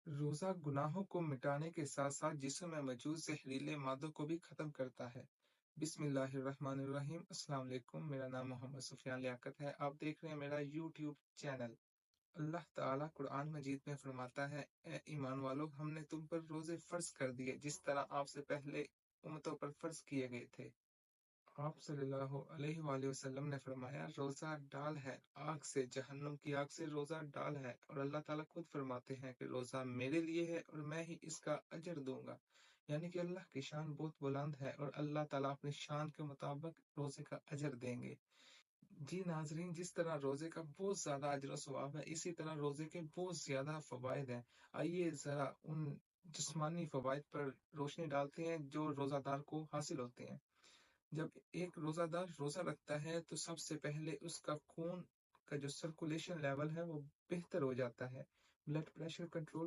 रोज़ा गुनाहों को मिटाने के साथ-साथ जिस्म में मौजूद ज़हरीले मादों को भी ख़त्म करता है। बिस्मिल्लाहिर्रहमानिर्रहीम। अस्सलाम वालेकुम। मेरा नाम मोहम्मद सुफ़ियान लियाकत है। आप देख रहे हैं मेरा यूट्यूब चैनल। अल्लाह ताला कुरान मजीद में फरमाता है, ए ईमान वालों, हमने तुम पर रोज़े फ़र्ज़ कर दिए जिस तरह आपसे पहले उम्मतों पर फ़र्ज़ किए गए थे। आप सल्लल्लाहु अलैहि वसल्लम ने फरमाया, रोज़ा डाल है आग से, जहन्नुम की आग से रोज़ा डाल है। और अल्लाह ताला खुद फरमाते हैं कि रोज़ा मेरे लिए है और मैं ही इसका अजर दूंगा। यानी कि अल्लाह की शान बहुत बुलंद है और अल्लाह ताला अपनी शान के मुताबिक रोज़े का अजर देंगे। जी नाजरीन, जिस तरह रोज़े का बहुत ज़्यादा अजर और सवाब है, इसी तरह रोज़े के बहुत ज़्यादा फ़वाइद हैं। आइए ज़रा उन जिस्मानी फ़वाइद पर रोशनी डालते हैं जो रोज़ादार को हासिल होते हैं। जब एक रोज़ादार रोज़ा रखता है तो सबसे पहले उसका खून का जो सर्कुलेशन लेवल है वो बेहतर हो जाता है। Blood pressure control